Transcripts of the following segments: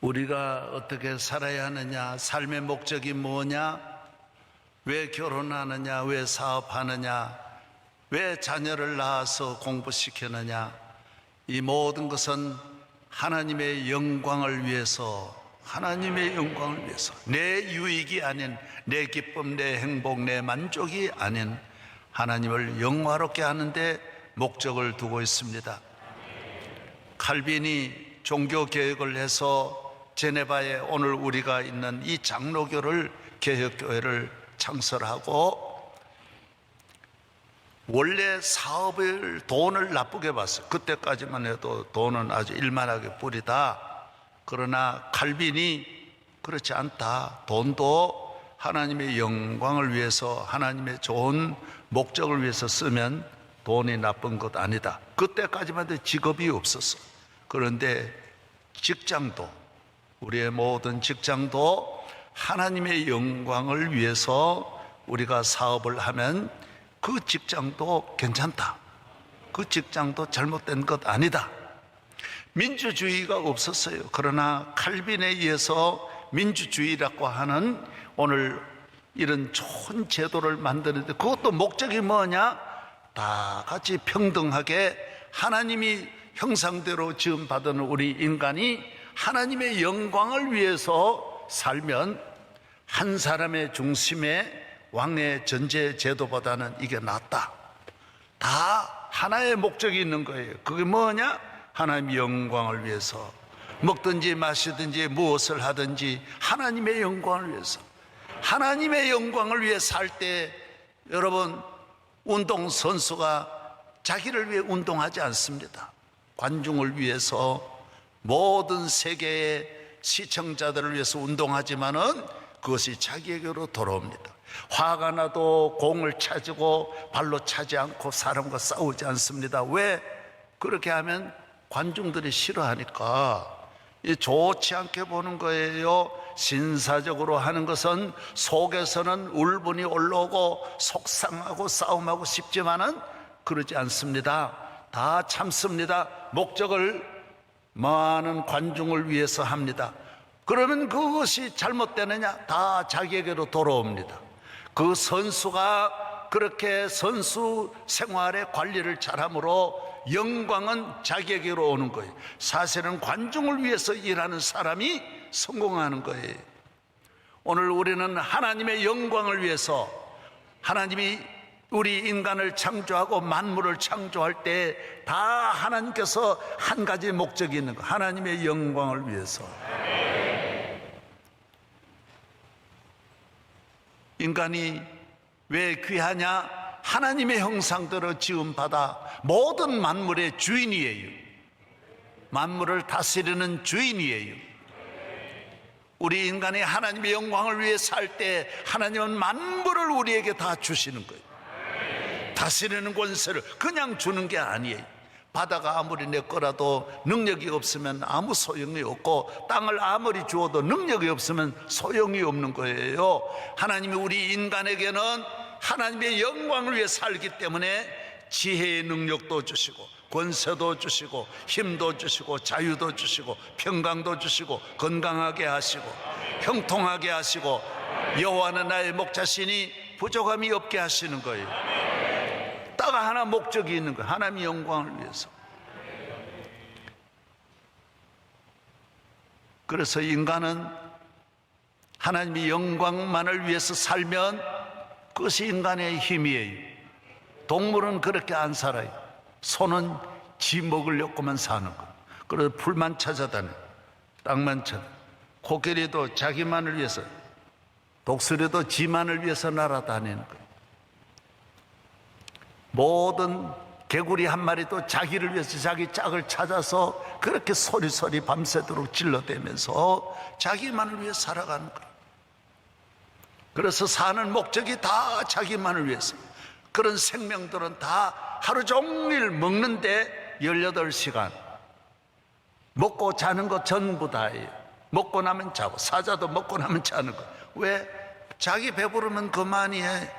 우리가 어떻게 살아야 하느냐, 삶의 목적이 뭐냐, 왜 결혼하느냐, 왜 사업하느냐, 왜 자녀를 낳아서 공부시키느냐, 이 모든 것은 하나님의 영광을 위해서, 하나님의 영광을 위해서, 내 유익이 아닌, 내 기쁨, 내 행복, 내 만족이 아닌 하나님을 영화롭게 하는데 목적을 두고 있습니다. 칼빈이 종교개혁을 해서 제네바에 오늘 우리가 있는 이 장로교를, 개혁교회를 창설하고, 원래 사업을, 돈을 나쁘게 봤어요. 그때까지만 해도 돈은 아주 일만하게 뿌리다. 그러나 칼빈이 그렇지 않다. 돈도 하나님의 영광을 위해서, 하나님의 좋은 목적을 위해서 쓰면 돈이 나쁜 것 아니다. 그때까지만 해도 직업이 없었어. 그런데 직장도, 우리의 모든 직장도 하나님의 영광을 위해서 우리가 사업을 하면 그 직장도 괜찮다. 그 직장도 잘못된 것 아니다. 민주주의가 없었어요. 그러나 칼빈에 의해서 민주주의라고 하는 오늘 이런 좋은 제도를 만드는데, 그것도 목적이 뭐냐? 다 같이 평등하게 하나님이 형상대로 지음받은 우리 인간이 하나님의 영광을 위해서 살면 한 사람의 중심에 왕의 전제 제도보다는 이게 낫다. 다 하나의 목적이 있는 거예요. 그게 뭐냐? 하나님의 영광을 위해서 먹든지 마시든지 무엇을 하든지 하나님의 영광을 위해서, 하나님의 영광을 위해 살 때, 여러분, 운동선수가 자기를 위해 운동하지 않습니다. 관중을 위해서, 모든 세계의 시청자들을 위해서 운동하지만은 그것이 자기에게로 돌아옵니다. 화가 나도 공을 차지고 발로 차지 않고 사람과 싸우지 않습니다. 왜? 그렇게 하면 관중들이 싫어하니까. 좋지 않게 보는 거예요. 신사적으로 하는 것은 속에서는 울분이 올라오고 속상하고 싸움하고 싶지만은 그러지 않습니다. 다 참습니다. 목적을 많은 관중을 위해서 합니다. 그러면 그것이 잘못되느냐? 다 자기에게로 돌아옵니다. 그 선수가 그렇게 선수 생활의 관리를 잘함으로 영광은 자기에게로 오는 거예요. 사실은 관중을 위해서 일하는 사람이 성공하는 거예요. 오늘 우리는 하나님의 영광을 위해서, 하나님이 우리 인간을 창조하고 만물을 창조할 때 다 하나님께서 한 가지 목적이 있는 거예요. 하나님의 영광을 위해서. 인간이 왜 귀하냐? 하나님의 형상대로 지음받아 모든 만물의 주인이에요. 만물을 다스리는 주인이에요. 우리 인간이 하나님의 영광을 위해 살 때 하나님은 만물을 우리에게 다 주시는 거예요. 다스리는 권세를 그냥 주는 게 아니에요. 바다가 아무리 내 거라도 능력이 없으면 아무 소용이 없고, 땅을 아무리 주어도 능력이 없으면 소용이 없는 거예요. 하나님이 우리 인간에게는 하나님의 영광을 위해 살기 때문에 지혜의 능력도 주시고, 권세도 주시고, 힘도 주시고, 자유도 주시고, 평강도 주시고, 건강하게 하시고, 형통하게 하시고, 여호와는 나의 목자시니 부족함이 없게 하시는 거예요. 딱 하나 목적이 있는 거예요. 하나님의 영광을 위해서. 그래서 인간은 하나님의 영광만을 위해서 살면 그것이 인간의 힘이에요. 동물은 그렇게 안 살아요. 소는 지 먹으려고만 사는 거예요. 그래서 풀만 찾아다녀, 땅만 찾아. 코끼리도 자기만을 위해서, 독수리도 지만을 위해서 날아다니는 거예요. 모든 개구리 한 마리도 자기를 위해서 자기 짝을 찾아서 그렇게 소리소리 밤새도록 질러대면서 자기만을 위해 살아가는 거예요. 그래서 사는 목적이 다 자기만을 위해서. 그런 생명들은 다 하루 종일 먹는데 18시간 먹고 자는 거 전부 다예요. 먹고 나면 자고, 사자도 먹고 나면 자는 거. 왜? 자기 배부르면 그만이 해.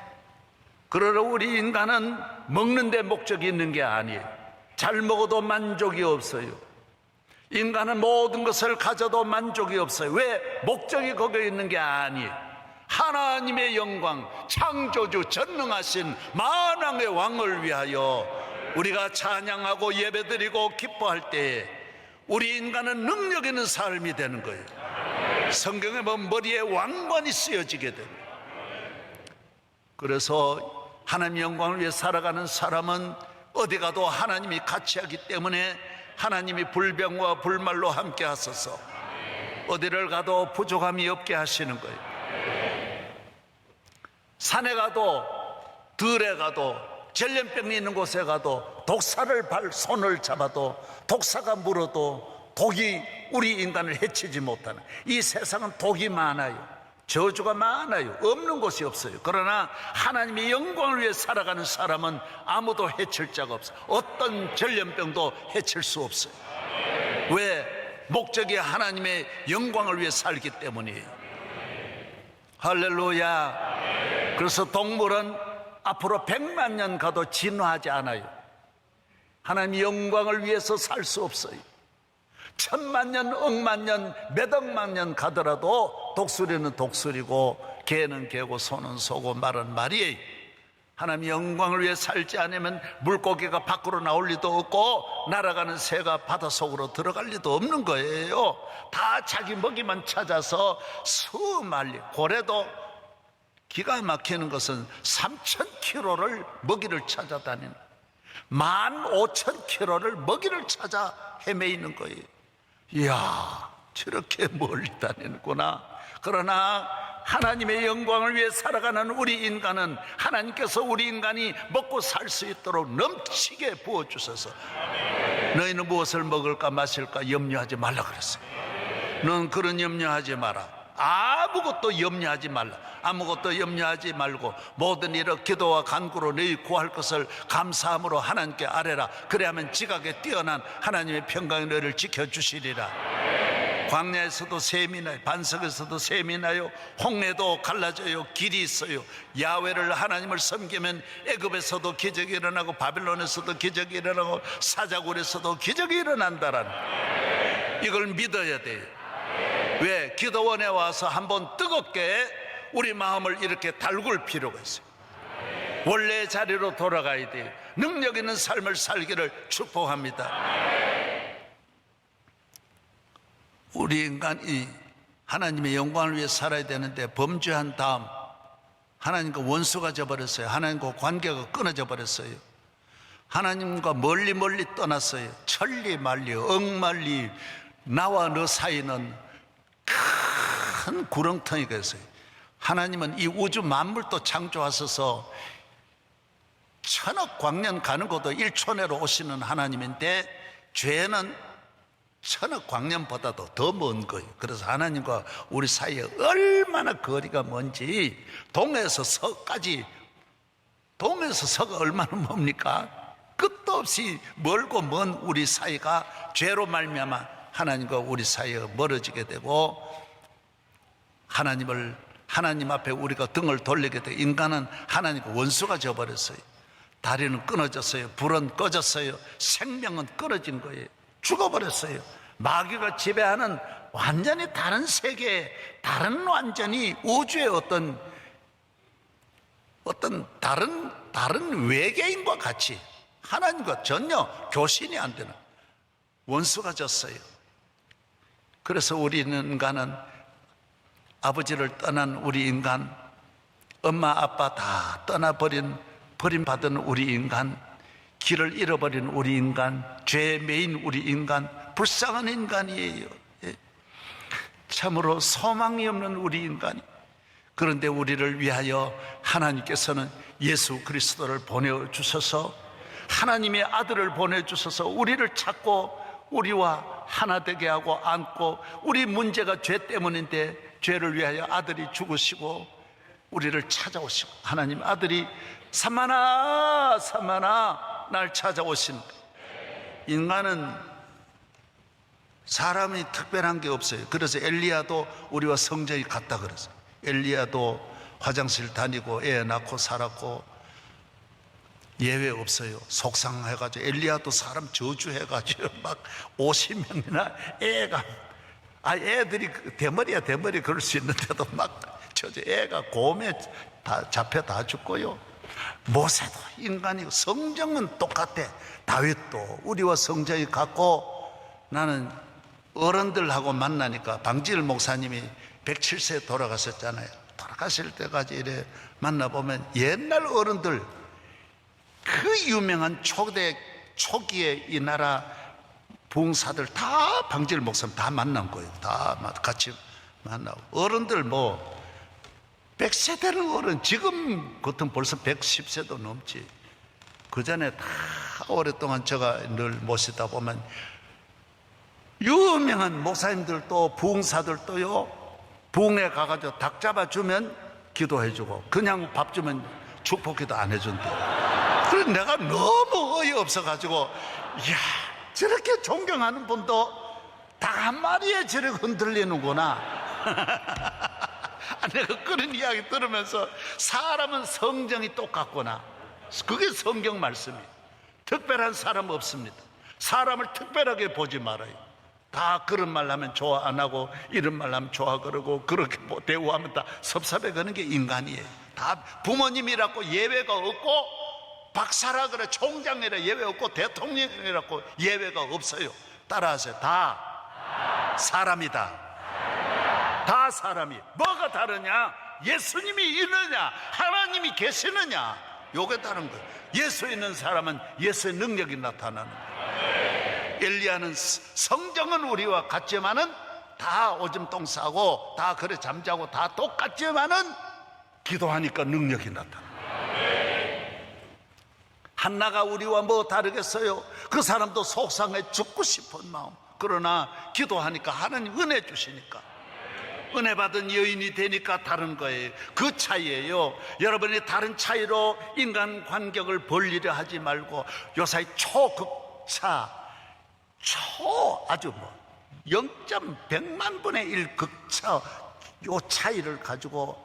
그러나 우리 인간은 먹는 데 목적이 있는 게 아니에요. 잘 먹어도 만족이 없어요. 인간은 모든 것을 가져도 만족이 없어요. 왜? 목적이 거기에 있는 게 아니에요. 하나님의 영광, 창조주 전능하신 만왕의 왕을 위하여 우리가 찬양하고 예배드리고 기뻐할 때에 우리 인간은 능력 있는 삶이 되는 거예요. 성경에 보면 머리에 왕관이 쓰여지게 됩니다. 그래서 하나님의 영광을 위해 살아가는 사람은 어디 가도 하나님이 같이 하기 때문에 하나님이 불병과 불말로 함께 하소서, 어디를 가도 부족함이 없게 하시는 거예요. 산에 가도 들에 가도 전염병이 있는 곳에 가도 독사를 손을 잡아도 독사가 물어도 독이 우리 인간을 해치지 못하는, 이 세상은 독이 많아요. 저주가 많아요. 없는 곳이 없어요. 그러나 하나님의 영광을 위해 살아가는 사람은 아무도 해칠 자가 없어요. 어떤 전염병도 해칠 수 없어요. 왜? 목적이 하나님의 영광을 위해 살기 때문이에요. 할렐루야. 그래서 동물은 앞으로 100만 년 가도 진화하지 않아요. 하나님의 영광을 위해서 살 수 없어요. 1000만 년, 억만 년, 몇억만 년 가더라도 독수리는 독수리고 개는 개고 소는 소고 말은 말이에요. 하나님의 영광을 위해 살지 않으면 물고기가 밖으로 나올 리도 없고 날아가는 새가 바닷속으로 들어갈 리도 없는 거예요. 다 자기 먹이만 찾아서 수만리, 고래도 기가 막히는 것은 3000km를 먹이를 찾아다니는, 15,000km를 먹이를 찾아 헤매이는 거예요. 이야, 저렇게 멀리 다니는구나. 그러나 하나님의 영광을 위해 살아가는 우리 인간은 하나님께서 우리 인간이 먹고 살 수 있도록 넘치게 부어주셔서, 너희는 무엇을 먹을까 마실까 염려하지 말라 그랬어요. 넌 그런 염려하지 마라. 아무것도 염려하지 말라. 아무것도 염려하지 말고 모든 일을 기도와 간구로 너희 구할 것을 감사함으로 하나님께 아뢰라. 그래야만 지각에 뛰어난 하나님의 평강이 너희를 지켜주시리라. 광야에서도 샘이 나요. 반석에서도 샘이 나요. 홍해도 갈라져요. 길이 있어요. 야훼를 하나님을 섬기면 애굽에서도 기적이 일어나고 바빌론에서도 기적이 일어나고 사자굴에서도 기적이 일어난다라는, 이걸 믿어야 돼요. 왜? 기도원에 와서 한번 뜨겁게 우리 마음을 이렇게 달굴 필요가 있어요. 원래 자리로 돌아가야 돼요. 능력 있는 삶을 살기를 축복합니다. 우리 인간이 하나님의 영광을 위해 살아야 되는데 범죄한 다음 하나님과 원수가 되어버렸어요. 하나님과 관계가 끊어져 버렸어요. 하나님과 멀리 떠났어요. 천리 만리 억만리 나와 너 사이는 큰 구렁텅이가 있어요. 하나님은 이 우주 만물도 창조하셔서 1000억 광년 가는 것도 1초 내로 오시는 하나님인데 죄는 1000억 광년보다도 더 먼 거예요. 그래서 하나님과 우리 사이에 얼마나 거리가 먼지, 동에서 서까지, 동에서 서가 얼마나 멉니까? 끝도 없이 멀고 먼 우리 사이가 죄로 말미암아 하나님과 우리 사이에 멀어지게 되고, 하나님 앞에 우리가 등을 돌리게 되고, 인간은 하나님과 원수가 되어버렸어요. 다리는 끊어졌어요. 불은 꺼졌어요. 생명은 끊어진 거예요. 죽어버렸어요. 마귀가 지배하는 완전히 다른 세계, 다른 완전히 우주의 어떤 다른 외계인과 같이 하나님과 전혀 교신이 안 되는 원수가 졌어요. 그래서 우리 인간은 아버지를 떠난 우리 인간, 엄마 아빠 다 떠나버린, 버림받은 우리 인간, 길을 잃어버린 우리 인간, 죄에 매인 우리 인간, 불쌍한 인간이에요. 참으로 소망이 없는 우리 인간이. 그런데 우리를 위하여 하나님께서는 예수 그리스도를 보내주셔서, 하나님의 아들을 보내주셔서 우리를 찾고 우리와 하나 되게 하고 안고, 우리 문제가 죄 때문인데 죄를 위하여 아들이 죽으시고 우리를 찾아오시고, 하나님 아들이 삼만아 삼만아 날 찾아오신. 인간은 사람이 특별한 게 없어요. 그래서 엘리야도 우리와 성정이 같다 그랬어요. 엘리야도 화장실 다니고 애 낳고 살았고, 예외 없어요. 속상해가지고 엘리야도 사람 저주해가지고 막 50명이나 애가, 애들이 대머리야 대머리 그럴 수 있는데도 막 저저 애가 곰에 다 잡혀 다 죽고요. 모세도 인간이고 성정은 똑같아. 다윗도 우리와 성정이 같고, 나는 어른들하고 만나니까 방지일 목사님이 107세 돌아가셨잖아요. 돌아가실 때까지 이래 만나보면 옛날 어른들, 그 유명한 초기에 이 나라 부흥사들 다 방지일 목사님 다 만난 거예요. 다 같이 만나고, 어른들 뭐 100세대는 어른, 지금 같은 벌써 110세도 넘지. 그 전에 다 오랫동안 제가 늘 모시다 보면 유명한 목사님들도 부흥사들도요, 부흥회 가가지고 닭 잡아주면 기도해주고 그냥 밥 주면 축복기도 안 해준대. 그래서 내가 너무 어이없어가지고, 이야, 저렇게 존경하는 분도 닭 한 마리에 저렇게 흔들리는구나. 내가 그런 이야기 들으면서 사람은 성정이 똑같구나. 그게 성경 말씀이에요. 특별한 사람 없습니다. 사람을 특별하게 보지 말아요. 다 그런 말 하면 좋아 안 하고, 이런 말 하면 좋아 그러고, 그렇게 대우하면 다 섭섭해. 그는 게 인간이에요. 다 부모님이라고 예외가 없고, 박사라 그래 총장이라 예외 없고, 대통령이라고 예외가 없어요. 따라하세요. 다 사람이다. 다 사람이. 뭐가 다르냐? 예수님이 있느냐, 하나님이 계시느냐, 요게 다른 거예요. 예수 있는 사람은 예수의 능력이 나타나는 거예요. 엘리야는 성정은 우리와 같지만은 다 오줌 똥 싸고 다 그래 잠자고 다 똑같지만은 기도하니까 능력이 나타나요. 한나가 우리와 뭐 다르겠어요? 그 사람도 속상해 죽고 싶은 마음, 그러나 기도하니까 하나님 은혜 주시니까, 은혜 받은 여인이 되니까 다른 거예요. 그 차이예요. 여러분이 다른 차이로 인간 관객을 벌리려 하지 말고, 요사이 초극차, 아주 뭐 0.100만 분의 1 극차, 요 차이를 가지고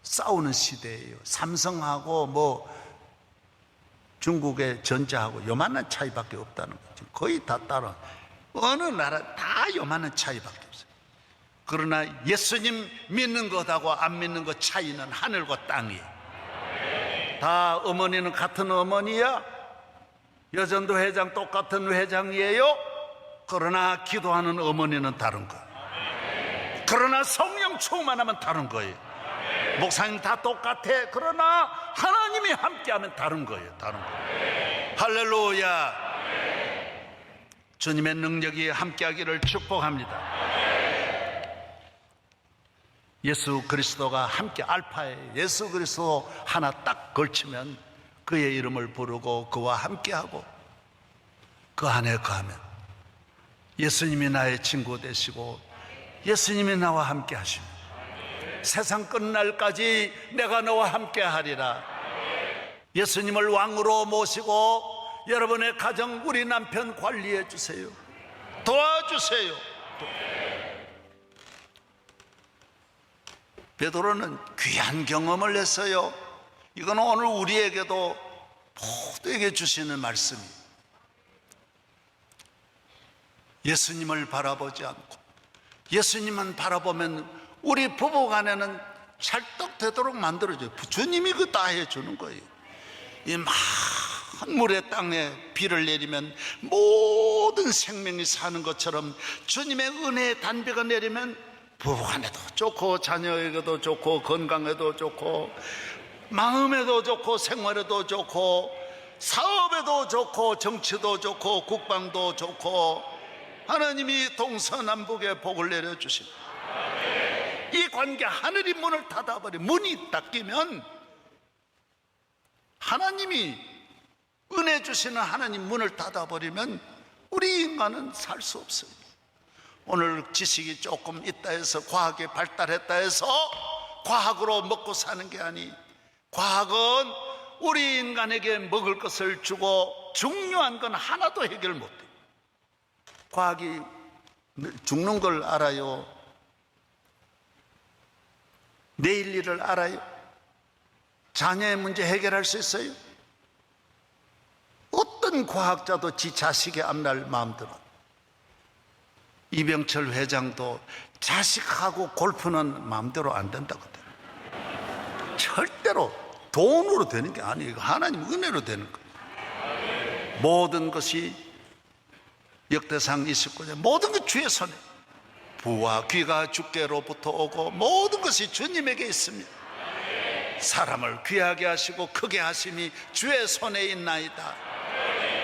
싸우는 시대예요. 삼성하고 뭐 중국의 전자하고 요만한 차이밖에 없다는 거죠. 거의 다 따라, 어느 나라 다 요만한 차이밖에 없어요. 그러나 예수님 믿는 것하고 안 믿는 것 차이는 하늘과 땅이에요. 다 어머니는 같은 어머니야. 여전도 회장 똑같은 회장이에요. 그러나 기도하는 어머니는 다른 거예요. 그러나 성령 충만하면 다른 거예요. 목사님 다 똑같아. 그러나 하나님이 함께하면 다른 거예요. 다른 거예요. 할렐루야. 주님의 능력이 함께하기를 축복합니다. 예수 그리스도가 함께, 알파에 예수 그리스도 하나 딱 걸치면 그의 이름을 부르고 그와 함께하고 그 안에 거하면 예수님이 나의 친구 되시고 예수님이 나와 함께 하시면 세상 끝날까지 내가 너와 함께 하리라. 예수님을 왕으로 모시고 여러분의 가정, 우리 남편 관리해 주세요. 도와주세요. 베드로는 귀한 경험을 했어요. 이건 오늘 우리에게도 모두에게 주시는 말씀이에요. 예수님을 바라보지 않고 예수님만 바라보면 우리 부부간에는 찰떡되도록 만들어줘요. 주님이 그 다 해주는 거예요. 이 만물의 땅에 비를 내리면 모든 생명이 사는 것처럼 주님의 은혜의 단비가 내리면 부부간에도 좋고 자녀에게도 좋고 건강에도 좋고 마음에도 좋고 생활에도 좋고 사업에도 좋고 정치도 좋고 국방도 좋고 하나님이 동서남북에 복을 내려주십니다. 이 관계, 하늘이 문을 닫아버리면, 문이 닫히면 하나님이 은혜 주시는 하나님 문을 닫아버리면 우리 인간은 살 수 없어요. 오늘 지식이 조금 있다 해서, 과학이 발달했다 해서 과학으로 먹고 사는 게 아니, 과학은 우리 인간에게 먹을 것을 주고 중요한 건 하나도 해결 못해요. 과학이 죽는 걸 알아요? 내일 일을 알아요? 자녀의 문제 해결할 수 있어요? 어떤 과학자도 지 자식의 앞날 마음대로. 이병철 회장도 자식하고 골프는 마음대로 안 된다거든. 절대로 돈으로 되는 게 아니에요. 하나님 은혜로 되는 거예요. 모든 것이 역대상 29년 모든 것 주의 손에, 부와 귀가 주께로부터 오고 모든 것이 주님에게 있습니다. 사람을 귀하게 하시고 크게 하심이 주의 손에 있나이다.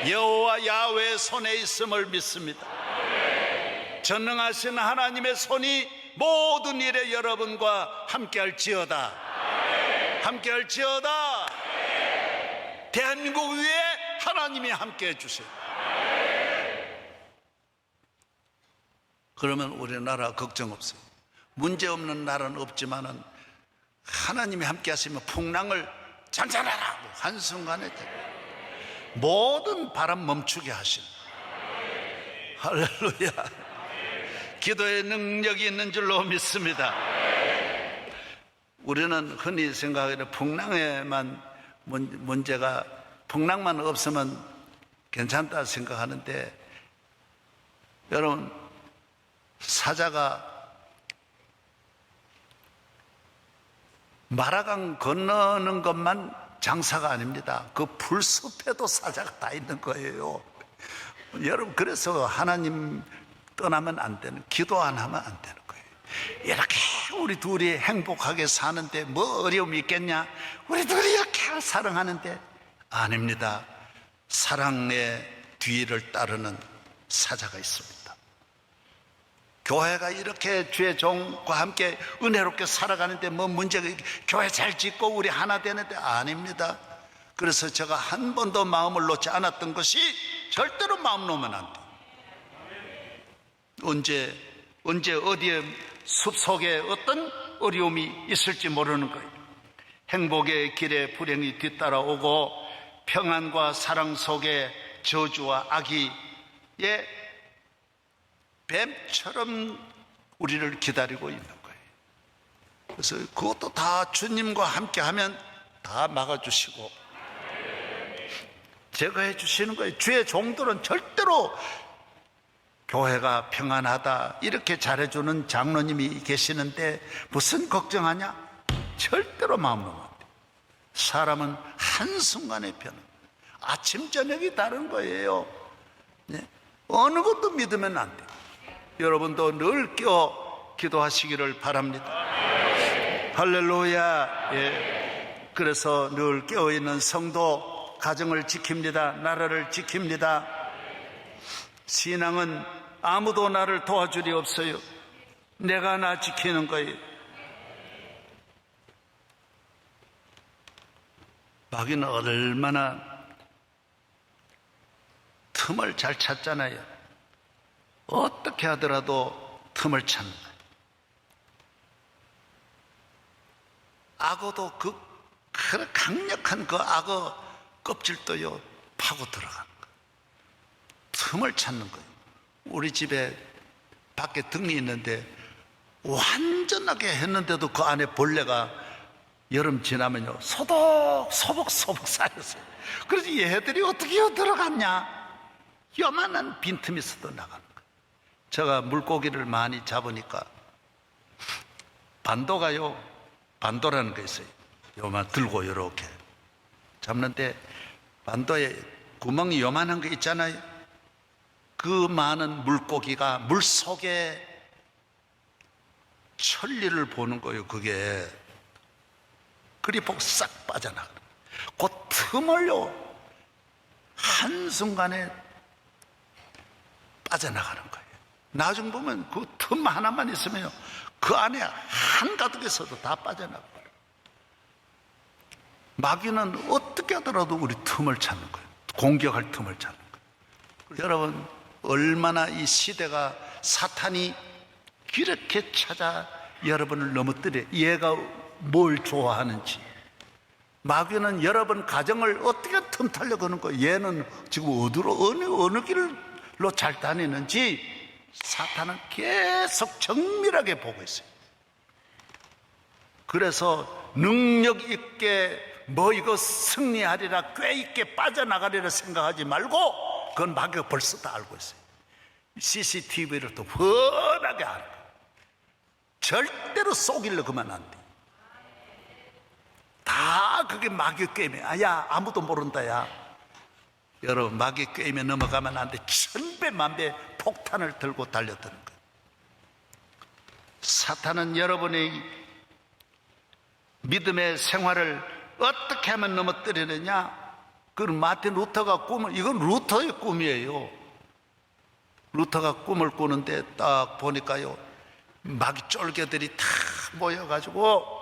여호와 야훼의 손에 있음을 믿습니다. 전능하신 하나님의 손이 모든 일에 여러분과 함께할지어다. 함께할지어다. 대한민국 위에 하나님이 함께해 주세요. 그러면 우리나라 걱정 없어요. 문제 없는 나라는 없지만은 하나님이 함께 하시면 풍랑을 잔잔하라고 한순간에 모든 바람 멈추게 하시는. 할렐루야. 기도의 능력이 있는 줄로 믿습니다. 우리는 흔히 생각하기를 풍랑에만 문제가, 풍랑만 없으면 괜찮다 생각하는데, 여러분, 사자가 마라강 건너는 것만 장사가 아닙니다. 그 풀숲에도 사자가 다 있는 거예요. 여러분, 그래서 하나님 떠나면 안 되는, 기도 안 하면 안 되는 거예요. 이렇게 우리 둘이 행복하게 사는데 뭐 어려움이 있겠냐? 우리 둘이 이렇게 사랑하는데, 아닙니다. 사랑의 뒤를 따르는 사자가 있습니다. 교회가 이렇게 주의 종과 함께 은혜롭게 살아가는데 뭐 문제가, 교회 잘 짓고 우리 하나 되는데, 아닙니다. 그래서 제가 한 번도 마음을 놓지 않았던 것이, 절대로 마음 놓으면 안 돼. 언제 어디에 숲속에 어떤 어려움이 있을지 모르는 거예요. 행복의 길에 불행이 뒤따라오고 평안과 사랑 속에 저주와 악의의 뱀처럼 우리를 기다리고 있는 거예요. 그래서 그것도 다 주님과 함께 하면 다 막아주시고 제거해 주시는 거예요. 주의 종들은 절대로 교회가 평안하다 이렇게 잘해주는 장로님이 계시는데 무슨 걱정하냐? 절대로 마음 놓으면 안 돼. 사람은 한순간에 변해. 아침 저녁이 다른 거예요. 네? 어느 것도 믿으면 안 돼. 여러분도 늘 기도하시기를 바랍니다. 할렐루야. 예. 그래서 늘 깨어있는 성도 가정을 지킵니다. 나라를 지킵니다. 신앙은 아무도 나를 도와줄 리 없어요. 내가 나 지키는 거예요. 마귀는 얼마나 틈을 잘 찾잖아요. 어떻게 하더라도 틈을 찾는 거예요. 악어도 그 강력한 그 악어 껍질도요 파고 들어가는 거예요. 틈을 찾는 거예요. 우리 집에 밖에 등이 있는데 완전하게 했는데도 그 안에 벌레가 여름 지나면요 소복 쌓였어요. 그래서 얘들이 어떻게 들어갔냐? 요만한 빈틈에서도 나가는 거예요. 제가 물고기를 많이 잡으니까 반도라는 게 있어요. 요만 들고 이렇게 잡는데 반도에 구멍이 요만한 거 있잖아요. 그 많은 물고기가 물속에 천리를 보는 거예요. 그게 그리 보고 싹 빠져나가는 거예요. 그 틈을요 한순간에 빠져나가는 거예요. 나중 보면 그 틈 하나만 있으면요 그 안에 한가득에서도 다 빠져나가요. 마귀는 어떻게 하더라도 우리 틈을 찾는 거예요. 공격할 틈을 찾는 거예요. 여러분 얼마나 이 시대가 사탄이 이렇게 찾아 여러분을 넘어뜨려. 얘가 뭘 좋아하는지. 마귀는 여러분 가정을 어떻게 틈타려고 하는 거예요. 얘는 지금 어느 길로 잘 다니는지 사탄은 계속 정밀하게 보고 있어요. 그래서 능력 있게 뭐 이거 승리하리라 꽤 있게 빠져나가리라 생각하지 말고 그건 마귀가 벌써 다 알고 있어요. CCTV를 또 훤하게 알아. 절대로 속이려 그만 안 돼. 다 그게 마귀 게임이야. 야, 아무도 모른다. 야, 여러분, 마귀 게임에 넘어가면 안 돼. 천배 만배 폭탄을 들고 달려드는 거예요. 사탄은 여러분의 믿음의 생활을 어떻게 하면 넘어뜨리느냐? 그건 마틴 루터가 이건 루터의 꿈이에요. 루터가 꿈을 꾸는데 딱 보니까요, 마귀 쫄개들이 다 모여가지고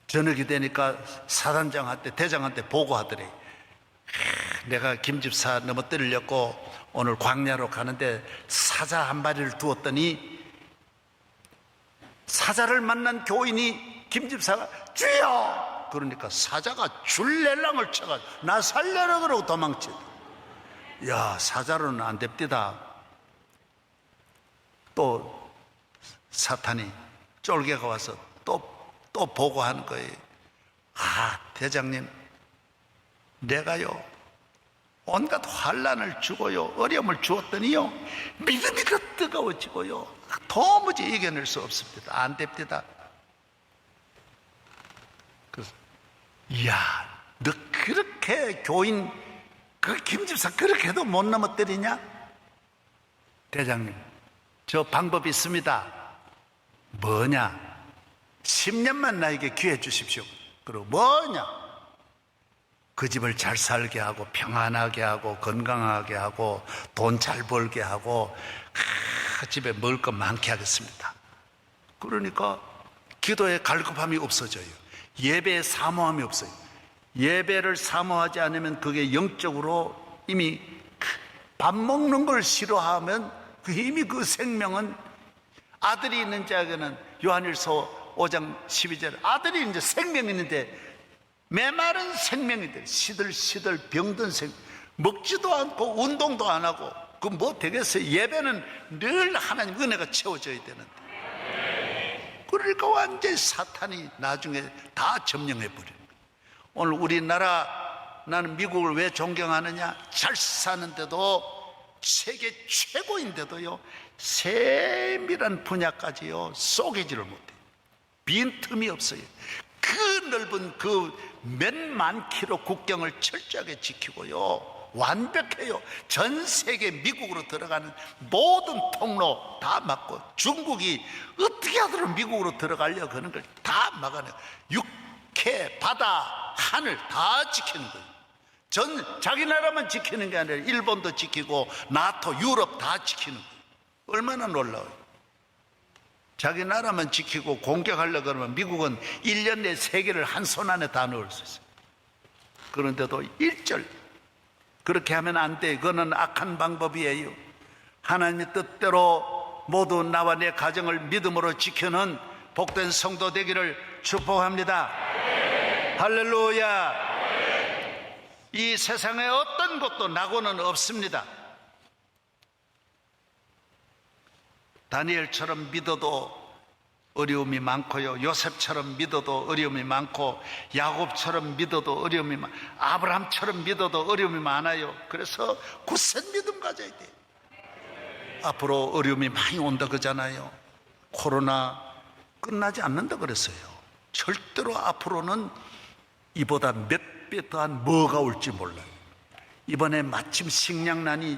저녁이 되니까 사단장한테, 대장한테 보고하더래. 내가 김집사 넘어뜨리려고 오늘 광야로 가는데 사자 한 마리를 두었더니 사자를 만난 교인이 김집사가 주여! 그러니까 사자가 줄레랑을 쳐가지고 나 살려라 그러고 도망쳐. 야, 사자로는 안 됩디다. 또 사탄이 쫄개가 와서 또 보고하는 거예요. 아, 대장님, 내가요 온갖 환난을 주고요 어려움을 주었더니요 믿음이 더 뜨거워지고요 도무지 이겨낼 수 없습니다. 안 됩니다. 그래서 이야, 너 그렇게 교인 그 김집사 그렇게 해도 못 넘어뜨리냐? 대장님, 저 방법이 있습니다. 뭐냐? 10년만 나에게 기회 주십시오. 그리고 뭐냐? 그 집을 잘 살게 하고 평안하게 하고 건강하게 하고 돈 잘 벌게 하고 집에 먹을 것 많게 하겠습니다. 그러니까 기도에 갈급함이 없어져요. 예배에 사모함이 없어요. 예배를 사모하지 않으면 그게 영적으로 이미 밥 먹는 걸 싫어하면 이미 그 생명은 아들이 있는 자에게는 요한일서 5장 12절 아들이 이제 생명이 있는데 메마른 생명이들 시들시들 병든 생명 먹지도 않고 운동도 안 하고 그 뭐 되겠어요? 예배는 늘 하나님 은혜가 채워져야 되는데 그러니까 완전히 사탄이 나중에 다 점령해 버려요. 오늘 우리나라 나는 미국을 왜 존경하느냐? 잘 사는데도 세계 최고인데도요 세밀한 분야까지요 쏘개지를 못해요. 빈틈이 없어요. 그 넓은 그 몇만 킬로 국경을 철저하게 지키고요 완벽해요. 전 세계 미국으로 들어가는 모든 통로 다 막고 중국이 어떻게 하더라도 미국으로 들어가려고 하는 걸 다 막아내요. 육해, 바다, 하늘 다 지키는 거예요. 자기 나라만 지키는 게 아니라 일본도 지키고 나토, 유럽 다 지키는 거예요. 얼마나 놀라워요. 자기 나라만 지키고 공격하려고 그러면 미국은 1년 내에 세계를 한 손 안에 다 넣을 수 있어요. 그런데도 일절 그렇게 하면 안 돼. 그거는 악한 방법이에요. 하나님의 뜻대로 모두 나와 내 가정을 믿음으로 지키는 복된 성도 되기를 축복합니다. 할렐루야. 이 세상에 어떤 것도 나고는 없습니다. 다니엘처럼 믿어도 어려움이 많고요 요셉처럼 믿어도 어려움이 많고 야곱처럼 믿어도 어려움이 많고 아브라함처럼 믿어도 어려움이 많아요. 그래서 굳센 믿음 가져야 돼요. 앞으로 어려움이 많이 온다 그러잖아요. 코로나 끝나지 않는다 그랬어요. 절대로 앞으로는 이보다 몇 배 더한 뭐가 올지 몰라요. 이번에 마침 식량난이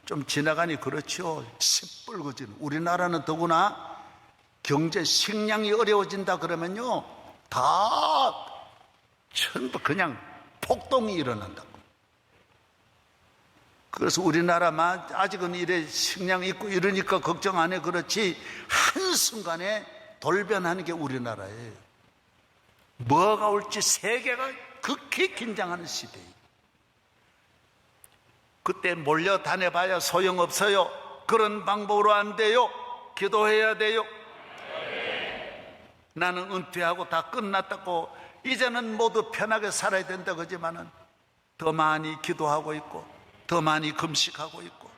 좀 지나가니 그렇죠. 시뻘거진 우리나라는 더구나 경제 식량이 어려워진다 그러면요 다 전부 그냥 폭동이 일어난다고. 그래서 우리나라만 아직은 이래 식량이 있고 이러니까 걱정 안 해. 그렇지 한순간에 돌변하는 게 우리나라예요. 뭐가 올지 세계가 극히 긴장하는 시대예요. 그때 몰려 다녀봐야 소용없어요. 그런 방법으로 안 돼요. 기도해야 돼요. 나는 은퇴하고 다 끝났다고 이제는 모두 편하게 살아야 된다 그러지만은 더 많이 기도하고 있고 더 많이 금식하고 있고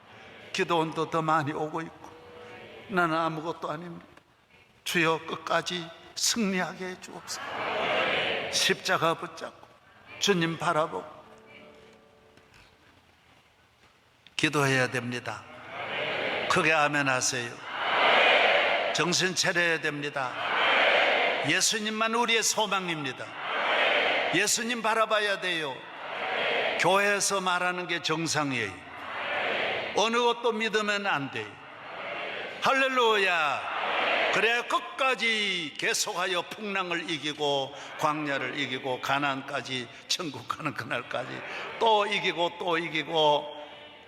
기도원도 더 많이 오고 있고 나는 아무것도 아닙니다. 주여 끝까지 승리하게 해 주옵소서. 십자가 붙잡고 주님 바라보고 기도해야 됩니다. 크게 아멘 하세요. 정신 차려야 됩니다. 예수님만 우리의 소망입니다. 예수님 바라봐야 돼요. 교회에서 말하는 게 정상이에요. 어느 것도 믿으면 안 돼요. 할렐루야. 그래야 끝까지 계속하여 풍랑을 이기고 광야를 이기고 가나안까지, 천국 가는 그날까지 또 이기고 또 이기고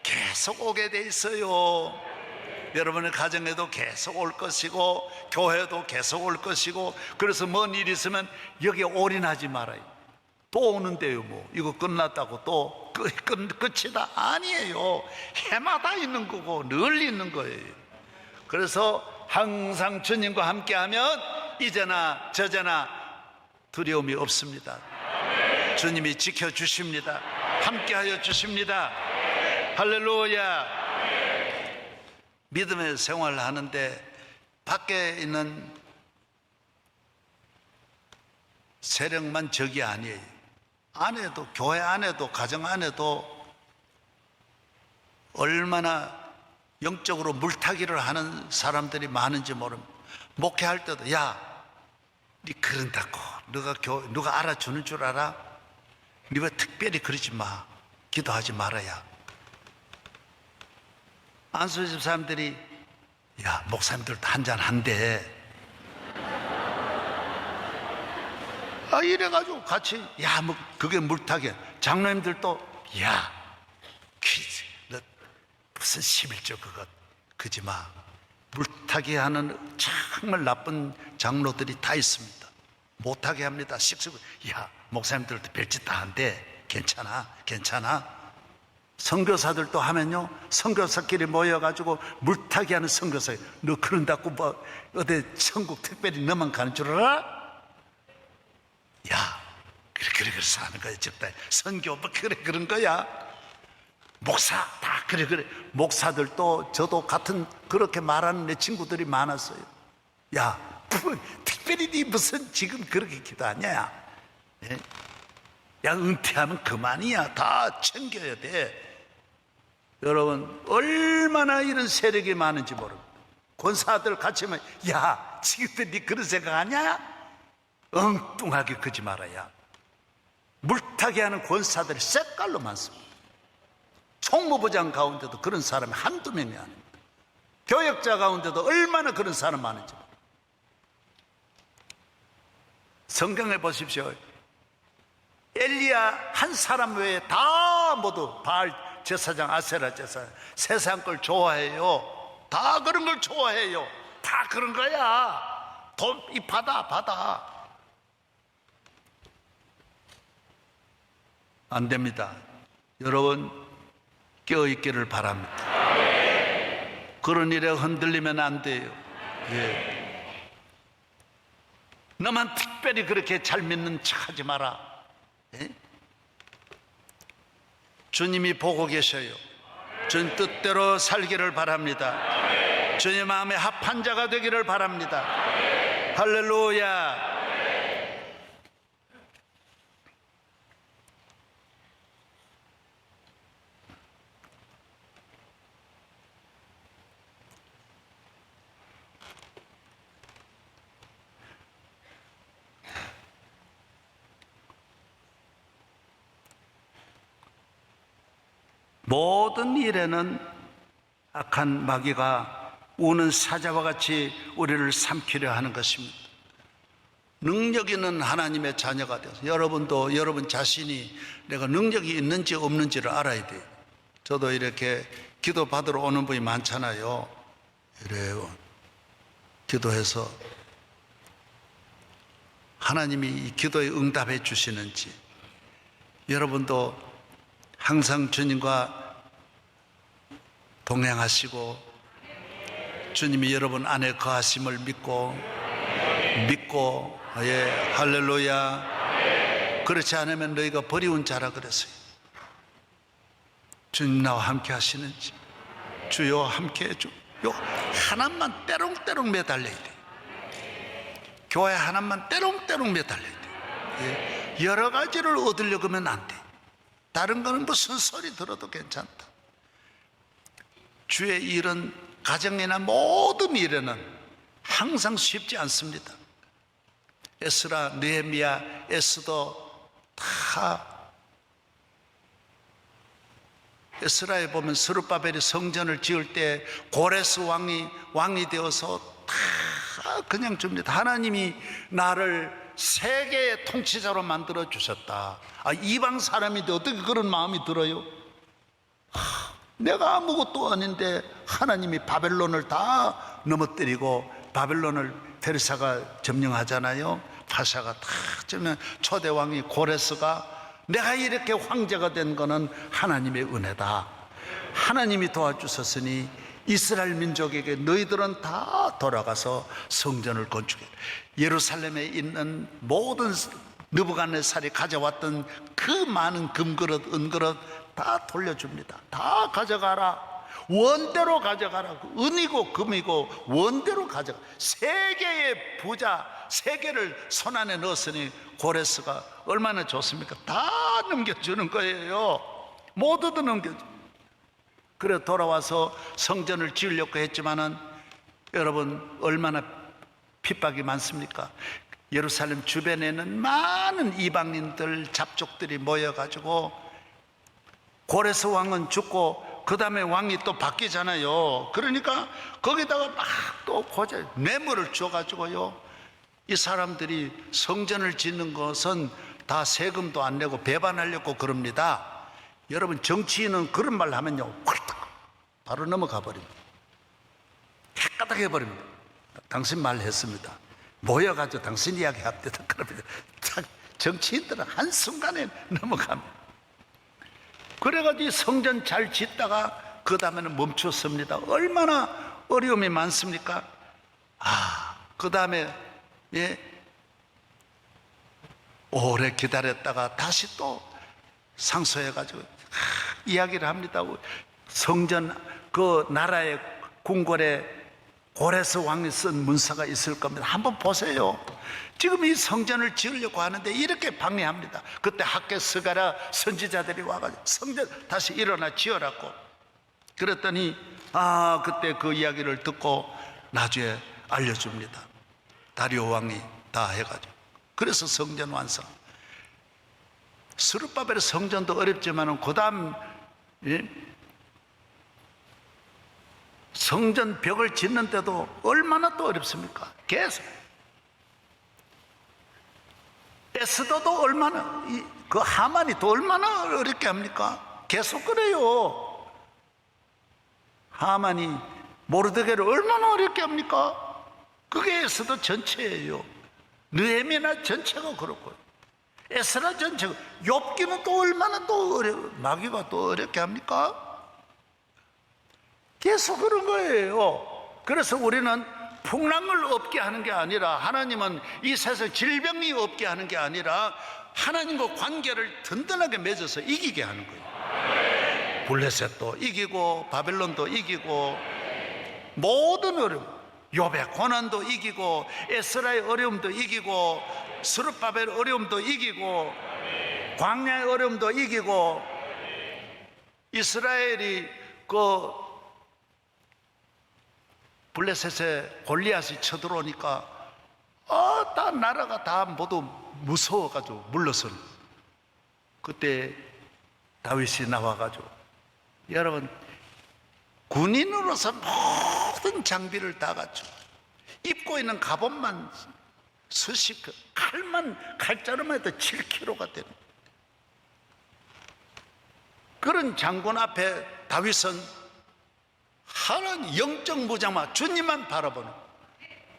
계속 오게 돼 있어요. 여러분의 가정에도 계속 올 것이고 교회도 계속 올 것이고, 그래서 뭔 일 있으면 여기에 올인하지 말아요. 또 오는데요, 뭐 이거 끝났다고 또 끝이다? 아니에요. 해마다 있는 거고 늘 있는 거예요. 그래서 항상 주님과 함께하면 이제나 저제나 두려움이 없습니다. 주님이 지켜주십니다. 함께하여 주십니다. 할렐루야. 믿음의 생활을 하는데 밖에 있는 세력만 적이 아니에요. 안에도, 교회 안에도, 가정 안에도 얼마나 영적으로 물타기를 하는 사람들이 많은지 모릅니다. 목회할 때도 야, 니 그런다고 누가 알아주는 줄 알아? 니 왜 특별히 그러지 마. 기도하지 말아야. 안수집 사람들이 야, 목사님들도 한잔 한대. 이래가지고 같이 야, 뭐 그게 물타기. 장로님들도 야, 너 무슨 11조 그거 그지 마. 물타기 하는 정말 나쁜 장로들이 다 있습니다. 못하게 합니다. 씩씩. 야, 목사님들도 별짓 다 한대. 괜찮아. 선교사들도 하면요, 선교사끼리 모여가지고 물타기 하는 선교사. 너 그런다고 뭐 어디 천국 특별히 너만 가는 줄 알아? 야, 그래서 하는 거야. 적당히 선교 뭐 그런 거야. 목사 다 그래. 목사들도 저도 같은 그렇게 말하는 내 친구들이 많았어요. 야, 특별히 네 무슨 지금 그렇게 기도하냐? 예? 야, 은퇴하면 그만이야. 다 챙겨야 돼. 여러분, 얼마나 이런 세력이 많은지 모릅니다. 권사들 같이 하면 야, 지금 네 그런 생각하냐? 엉뚱하게 그지 말아야. 물타기 하는 권사들이 색깔로 많습니다. 총무부장 가운데도 그런 사람이 한두 명이 아닙니다. 교역자 가운데도 얼마나 그런 사람 많은지. 성경에 보십시오. 엘리야 한 사람 외에 다 모두 바알 제사장, 아세라 제사장, 세상 걸 좋아해요. 다 그런 걸 좋아해요. 다 그런 거야. 돈 받아. 안 됩니다. 여러분, 깨어있기를 바랍니다. 그런 일에 흔들리면 안 돼요. 예. 너만 특별히 그렇게 잘 믿는 척 하지 마라. 예? 주님이 보고 계셔요. 주님 뜻대로 살기를 바랍니다. 주님 마음에 합한 자가 되기를 바랍니다. 할렐루야. 모든 일에는 악한 마귀가 우는 사자와 같이 우리를 삼키려 하는 것입니다. 능력 있는 하나님의 자녀가 되어서 여러분도 여러분 자신이 내가 능력이 있는지 없는지를 알아야 돼요. 저도 이렇게 기도 받으러 오는 분이 많잖아요. 이래요. 기도해서 하나님이 이 기도에 응답해 주시는지, 여러분도 항상 주님과 동행하시고 주님이 여러분 안에 거하심을 믿고 예, 할렐루야. 그렇지 않으면 너희가 버리운 자라 그랬어요. 주님 나와 함께 하시는지, 주여 함께 해줘. 요 하나만 때롱때롱 매달려야 돼. 교회 하나만 때롱때롱 매달려야 돼. 예. 여러 가지를 얻으려고 하면 안 돼. 다른 거는 무슨 소리 들어도 괜찮다. 주의 일은 가정이나 모든 일에는 항상 쉽지 않습니다. 에스라, 느헤미야, 에스더 다, 에스라에 보면 스룹바벨이 성전을 지을 때 고레스 왕이 되어서 다 그냥 줍니다. 하나님이 나를 세계의 통치자로 만들어 주셨다. 이방 사람인데 어떻게 그런 마음이 들어요? 내가 아무것도 아닌데 하나님이 바벨론을 다 넘어뜨리고, 바벨론을 페르시아가 점령하잖아요. 파샤가 다 점령, 초대왕이 고레스가, 내가 이렇게 황제가 된 거는 하나님의 은혜다. 하나님이 도와주셨으니 이스라엘 민족에게 너희들은 다 돌아가서 성전을 건축해. 예루살렘에 있는 모든 느부갓네살이 가져왔던 그 많은 금그릇, 은그릇 다 돌려줍니다. 다 가져가라. 원대로 가져가라. 은이고 금이고 원대로 가져가. 세계의 부자, 세계를 손안에 넣었으니 고레스가 얼마나 좋습니까? 다 넘겨주는 거예요. 모두도 넘겨줘. 그래 돌아와서 성전을 지으려고 했지만은 여러분 얼마나 핍박이 많습니까? 예루살렘 주변에는 많은 이방인들, 잡족들이 모여가지고, 고레스 왕은 죽고 그 다음에 왕이 또 바뀌잖아요. 그러니까 거기다가 막 또 뇌물을 줘가지고요, 이 사람들이 성전을 짓는 것은 다 세금도 안 내고 배반하려고 그럽니다. 여러분, 정치인은 그런 말 하면요 홀딱 바로 넘어가 버립니다. 깨끗하게 해버립니다. 당신 말 했습니다. 모여가지고 당신 이야기 합니다. 그럽니다. 정치인들은 한순간에 넘어갑니다. 그래가지고 성전 잘 짓다가 그 다음에는 멈췄습니다. 얼마나 어려움이 많습니까? 그 다음에 오래 기다렸다가 다시 또 상소해가지고 이야기를 합니다. 성전 그 나라의 궁궐에 고레스 왕이 쓴 문서가 있을 겁니다. 한번 보세요. 지금 이 성전을 지으려고 하는데 이렇게 방해합니다. 그때 학계 스가랴 선지자들이 와가지고 성전 다시 일어나 지어라고 그랬더니 그때 그 이야기를 듣고 나중에 알려줍니다. 다리오 왕이 다 해가지고. 그래서 성전 완성. 스룹바벨의 성전도 어렵지만은 그 다음 성전 벽을 짓는데도 얼마나 또 어렵습니까? 계속. 에스더도 얼마나, 그 하만이 또 얼마나 어렵게 합니까? 계속 그래요. 하만이 모르드게를 얼마나 어렵게 합니까? 그게 에스더 전체예요. 느헤미야 전체가 그렇고요. 에스라 전체가, 욥기는 또 얼마나 또 마귀가 또 어렵게 합니까? 계속 그런 거예요. 그래서 우리는 풍랑을 없게 하는 게 아니라, 하나님은 이 세상 질병이 없게 하는 게 아니라 하나님과 관계를 든든하게 맺어서 이기게 하는 거예요. 블레셋도 이기고 바벨론도 이기고 모든 어려움, 욥의 고난도 이기고 에스라의 어려움도 이기고 스룹바벨의 어려움도 이기고 광야의 어려움도 이기고, 이스라엘이 그 블레셋에 골리앗이 쳐들어오니까 다 나라가 다 모두 무서워가지고 물러선. 그때 다윗이 나와가지고, 여러분, 군인으로서 모든 장비를 다 갖추고 입고 있는 갑옷만 수십, 칼자루만 해도 7kg가 되는 그런 장군 앞에 다윗은 하나님 영적 무장만, 주님만 바라보는,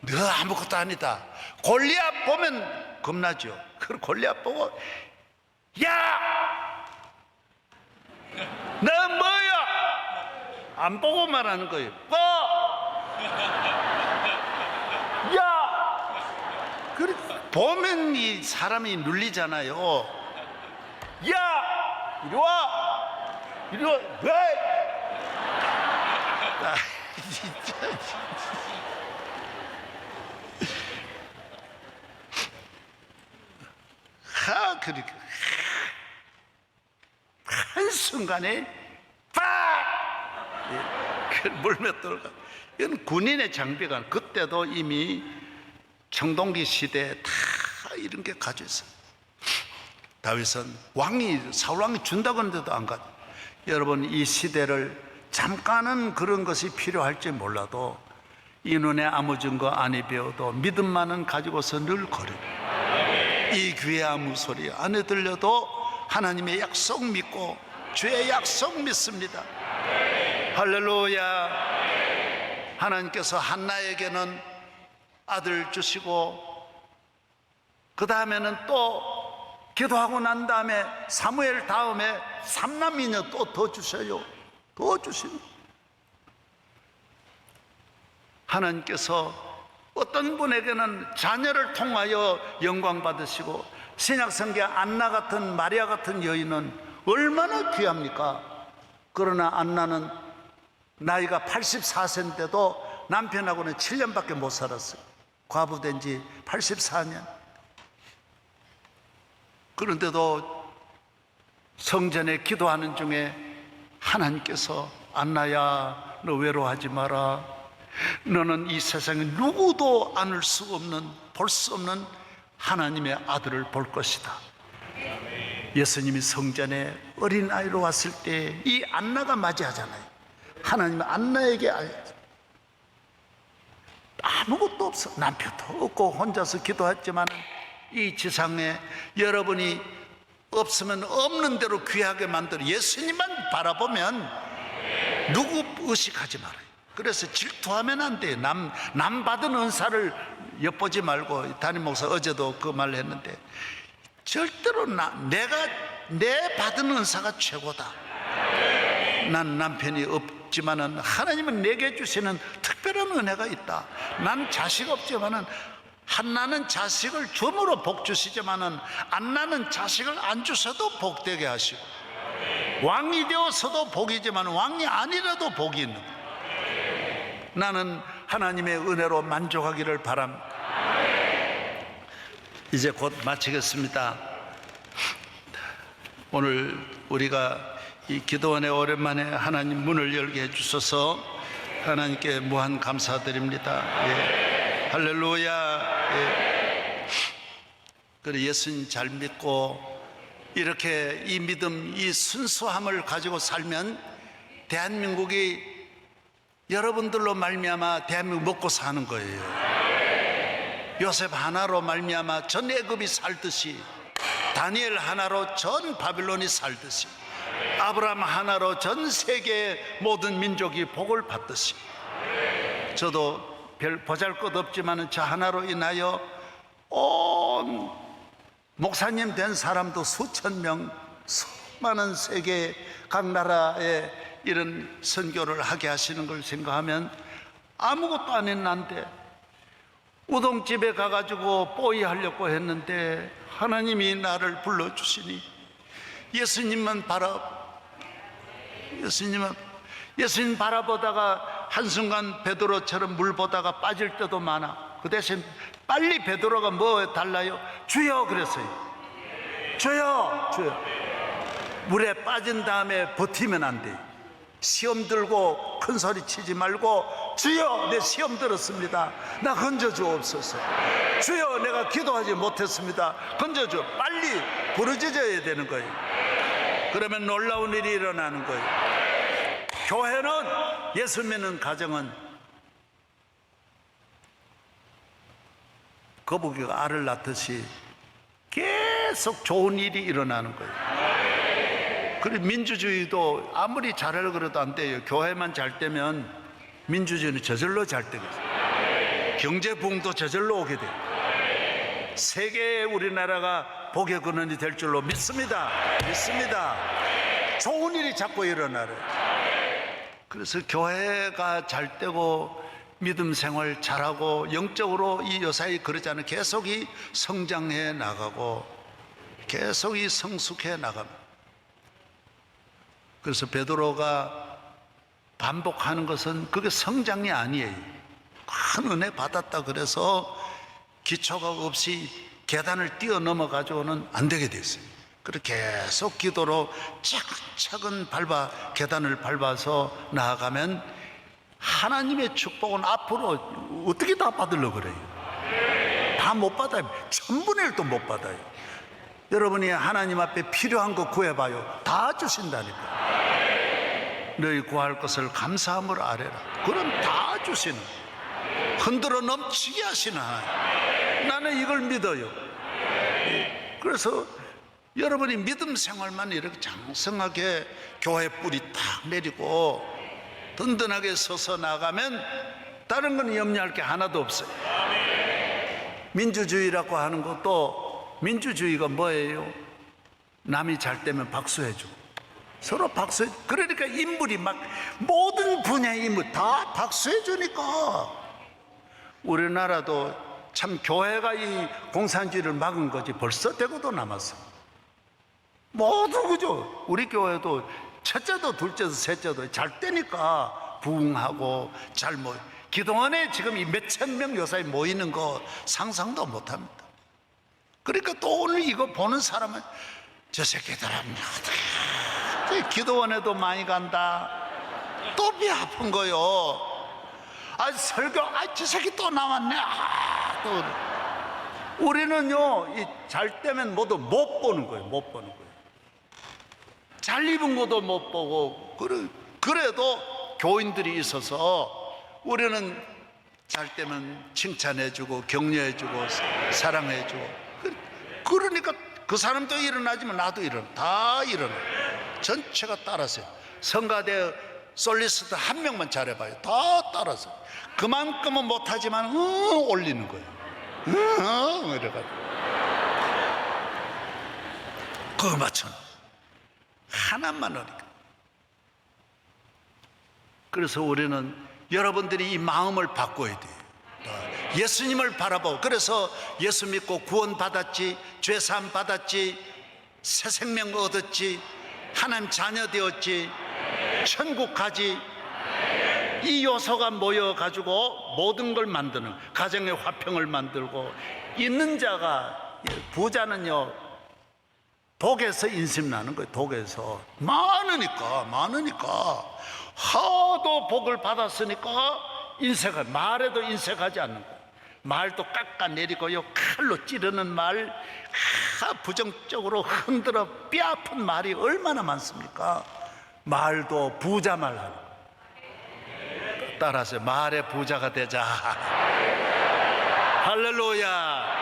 너 아무것도 아니다. 골리앗 보면 겁나죠. 그 골리앗 보고, 야, 너 뭐야? 안 보고 말하는 거예요. 야, 그래 보면 이 사람이 눌리잖아요. 야, 이리 와, 이리 와, 왜? 진짜. 그렇게 한순간에 빡! 예, 물맷돌가. 이건 군인의 장비가 그때도 이미 청동기 시대에 다 이런 게 가져 있어요. 다윗은 사울 왕이 준다고 하는데도 안 가져. 여러분, 이 시대를 잠깐은 그런 것이 필요할지 몰라도 이 눈에 아무 증거 아니 배워도 믿음만은 가지고서 늘 걸으. 이 귀에 아무 소리 안에 들려도 하나님의 약속 믿고 주의 약속 믿습니다. 할렐루야. 하나님께서 한나에게는 아들 주시고 그 다음에는 또 기도하고 난 다음에 사무엘 다음에 삼남이녀 또 더 주셔요. 더 주십니다. 하나님께서 어떤 분에게는 자녀를 통하여 영광 받으시고, 신약성경 안나 같은 마리아 같은 여인은 얼마나 귀합니까? 그러나 안나는 나이가 84세인데도 남편하고는 7년밖에 못 살았어요. 과부된 지 84년. 그런데도 성전에 기도하는 중에 하나님께서 안나야, 너 외로워하지 마라. 너는 이 세상에 누구도 안을 수 없는, 볼 수 없는 하나님의 아들을 볼 것이다. 예수님이 성전에 어린아이로 왔을 때 이 안나가 맞이하잖아요. 하나님은 안나에게 아무것도 없어. 남편도 없고 혼자서 기도했지만 이 지상에 여러분이 없으면 없는 대로 귀하게 만들어 예수님만 바라보면 누구 의식하지 말아요. 그래서 질투하면 안 돼요. 남 받은 은사를 엿보지 말고, 담임 목사 어제도 그 말을 했는데, 절대로 내 받은 은사가 최고다. 난 남편이 없지만은 하나님은 내게 주시는 특별한 은혜가 있다. 난 자식 없지만은 한나는 자식을 줌으로 복 주시지만은 안나는 자식을 안 주셔도 복되게 하시고, 왕이 되어서도 복이지만 왕이 아니라도 복이 있는 거예요. 나는 하나님의 은혜로 만족하기를 바랍니다. 이제 곧 마치겠습니다. 오늘 우리가 이 기도원에 오랜만에 하나님 문을 열게 해주셔서 하나님께 무한 감사드립니다. 예. 할렐루야. 예. 그래, 예수님 잘 믿고 이렇게 이 믿음, 이 순수함을 가지고 살면 대한민국이 여러분들로 말미암아 대한민국 먹고 사는 거예요. 요셉 하나로 말미암아 전 애굽이 살듯이, 다니엘 하나로 전 바빌론이 살듯이, 아브라함 하나로 전 세계의 모든 민족이 복을 받듯이, 저도 별 보잘것없지만 저 하나로 인하여 온 목사님 된 사람도 수천 명, 수많은 세계 각 나라에 이런 선교를 하게 하시는 걸 생각하면 아무것도 안 했는데, 우동집에 가가지고 뽀이 하려고 했는데 하나님이 나를 불러주시니 예수님 바라보다가 한순간 베드로처럼 물 보다가 빠질 때도 많아. 그 대신 빨리 베드로가 뭐 달라요? 주여 그랬어요. 주여. 물에 빠진 다음에 버티면 안 돼. 시험 들고 큰 소리 치지 말고, 주여 내 시험 들었습니다, 나 건져주옵소서. 주여 내가 기도하지 못했습니다, 건져줘. 빨리 부르짖어야 되는 거예요. 그러면 놀라운 일이 일어나는 거예요. 교회는, 예수 믿는 가정은 거북이가 알을 낳듯이 계속 좋은 일이 일어나는 거예요. 그리고 민주주의도 아무리 잘하려고 그래도 안 돼요. 교회만 잘 되면 민주주의는 저절로 잘 되거든요. 경제 부흥도 저절로 오게 돼요. 세계의 우리나라가 복의 근원이 될 줄로 믿습니다. 좋은 일이 자꾸 일어나요. 그래서 교회가 잘 되고 믿음 생활 잘하고 영적으로 이 요사이 그러지 않아요. 계속 이 성장해 나가고 계속 이 성숙해 나갑니다. 그래서 베드로가 반복하는 것은 그게 성장이 아니에요. 큰 은혜 받았다 그래서 기초가 없이 계단을 뛰어넘어가지고는 안 되게 됐어요. 그렇게 계속 기도로 차근차근 계단을 밟아서 나아가면 하나님의 축복은 앞으로 어떻게 다 받으려고 그래요? 다 못 받아요. 1000분의 1도 못 받아요. 여러분이 하나님 앞에 필요한 거 구해봐요. 다 주신다니까. 너희 구할 것을 감사함으로 아뢰라. 그럼 다 주시는, 흔들어 넘치게 하시는 하나님. 나는 이걸 믿어요. 그래서 여러분이 믿음 생활만 이렇게 장성하게 교회 뿌리 딱 내리고 든든하게 서서 나가면 다른 건 염려할 게 하나도 없어요. 민주주의라고 하는 것도, 민주주의가 뭐예요? 남이 잘 되면 박수해주고 서로 박수해. 그러니까 인물이 막 모든 분야의 인물 다 박수해 주니까. 우리나라도 참 교회가 이 공산주의를 막은 거지 벌써 대구도 남았어. 모두 그죠? 우리 교회도 첫째도 둘째도 셋째도 잘 되니까 부흥하고 잘 기도원에 지금 이 몇천 명 요사이 모이는 거 상상도 못합니다. 그러니까 또 오늘 이거 보는 사람은 저 새끼들은 어떻게 기도원에도 많이 간다. 또 배 아픈 거요. 설교, 저 새끼 또 나왔네. 또 우리는요, 잘 때면 모두 못 보는 거예요. 못 보는 거예요. 잘 입은 것도 못 보고. 그래도 교인들이 있어서 우리는 잘 때면 칭찬해주고 격려해주고 사랑해주고. 그러니까 그 사람도 일어나지만 나도 다 일어나. 전체가 따라서요. 성가대 솔리스트 한 명만 잘해봐요. 다 따라서. 그만큼은 못하지만 올리는 거예요. 이래가지고 그거 맞춰. 하나만 오니까. 그래서 우리는 여러분들이 이 마음을 바꿔야 돼요. 예수님을 바라보고. 그래서 예수 믿고 구원 받았지, 죄사함 받았지, 새 생명 얻었지, 하나님 자녀 되었지, 천국 가지. 이 요소가 모여가지고 모든 걸 만드는, 가정의 화평을 만들고. 있는 자가, 부자는요 독에서 인심 나는 거예요. 독에서 많으니까 하도 복을 받았으니까 말에도 인색하지 않는 거예요. 말도 깎아내리고요, 칼로 찌르는 말, 부정적으로 흔들어 뼈아픈 말이 얼마나 많습니까? 말도 부자 말 하는 거예요. 따라서 말의 부자가 되자. 할렐루야.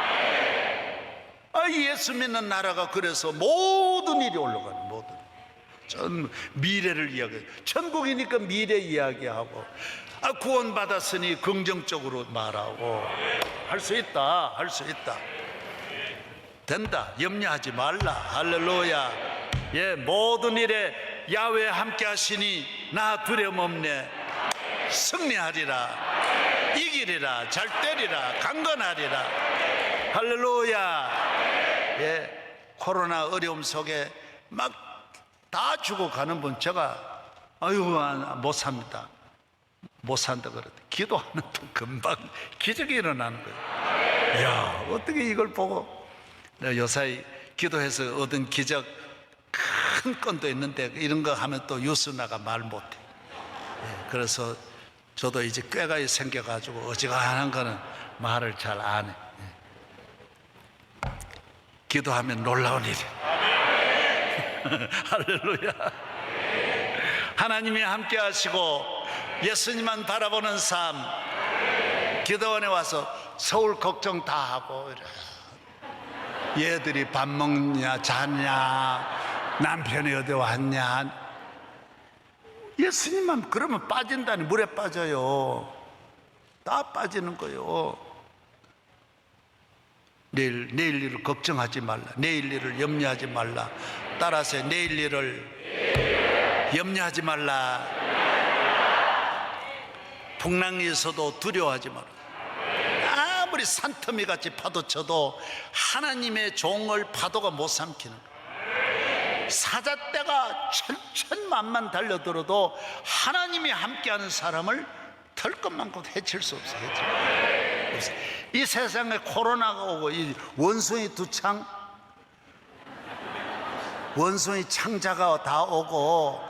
예수 믿는 나라가 그래서 모든 일이 올라가는, 모든 전 미래를 이야기해요. 천국이니까 미래 이야기하고, 구원받았으니 긍정적으로 말하고. 할 수 있다. 된다. 염려하지 말라. 할렐루야. 모든 일에 야훼 함께 하시니 나 두려움 없네. 승리하리라. 이기리라. 잘 되리라. 강건하리라. 할렐루야. 코로나 어려움 속에 막 다 죽어가는 분, 제가 못 삽니다. 못 산다 그러더니 기도하는 또 금방 기적이 일어나는 거예요. 이야, 어떻게 이걸 보고. 내가 요사이 기도해서 얻은 기적 큰 건도 있는데 이런 거 하면 또 뉴스 나가 말 못해. 그래서 저도 이제 꾀가 생겨가지고 어지간한 거는 말을 잘 안 해. 기도하면 놀라운 일이. 할렐루야. 하나님이 함께 하시고 예수님만 바라보는 삶. 기도원에 와서 서울 걱정 다 하고, 얘들이 밥 먹냐 자냐, 남편이 어디 왔냐. 예수님만 그러면 빠진다니. 물에 빠져요. 다 빠지는 거예요. 내일 일을 걱정하지 말라. 내일 일을 염려하지 말라. 따라서 내일 일을 염려하지 말라. 풍랑에서도 두려워하지 말라. 아무리 산더미 같이 파도 쳐도 하나님의 종을 파도가 못 삼키는 거예요. 사자떼가 천천만만 달려들어도 하나님이 함께하는 사람을 털 것만큼 해칠 수 없어요. 이 세상에 코로나가 오고 이 원숭이 두창, 원숭이 창자가 다 오고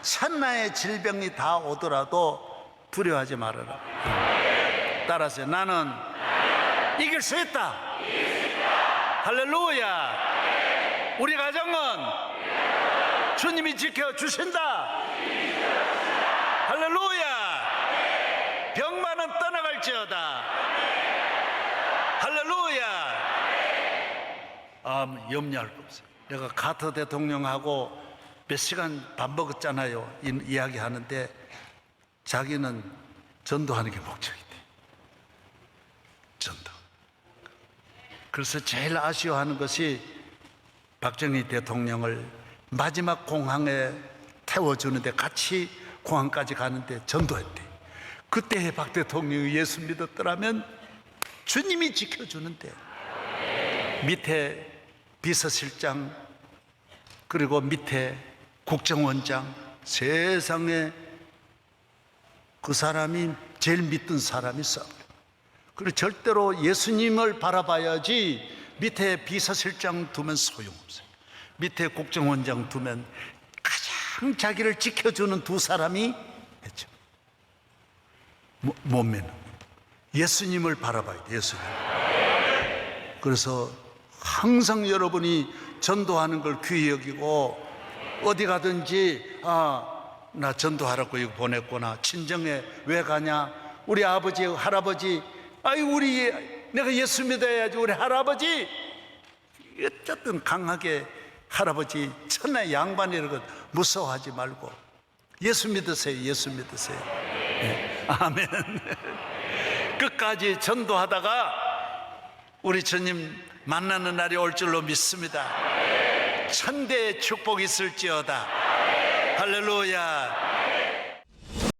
천하의 질병이 다 오더라도 두려워하지 말아라. 따라서 나는 이길 수 있다. 할렐루야. 우리 가정은 주님이 지켜주신다. 할렐루야. 병만은 떠나갈지어다. 할렐루야. 염려할 거 없어요. 내가 카터 대통령하고 몇 시간 밥 먹었잖아요. 이야기하는데 자기는 전도하는 게 목적이대. 전도. 그래서 제일 아쉬워하는 것이 박정희 대통령을 마지막 공항에 태워주는데 같이 공항까지 가는데 전도했대. 그때 박 대통령이 예수 믿었더라면 주님이 지켜주는데 밑에 비서실장 그리고 밑에 국정원장 세상에 그 사람이 제일 믿던 사람이 있어. 그리고 절대로 예수님을 바라봐야지 밑에 비서실장 두면 소용없어요. 밑에 국정원장 두면 가장 자기를 지켜주는 두 사람이 했죠. 몸매는 예수님을 바라봐야 돼. 예수님. 그래서 항상 여러분이 전도하는 걸 귀히 여기고 어디 가든지 나 전도하라고 이거 보냈구나. 친정에 왜 가냐? 우리 아버지 할아버지 내가 예수 믿어야지. 우리 할아버지 어쨌든 강하게 할아버지 천하의 양반이라고 무서워하지 말고 예수 믿으세요. 예수 믿으세요. 네. 아멘. 끝까지 전도하다가 우리 주님 만나는 날이 올 줄로 믿습니다. 천대의 축복이 있을지어다. 할렐루야.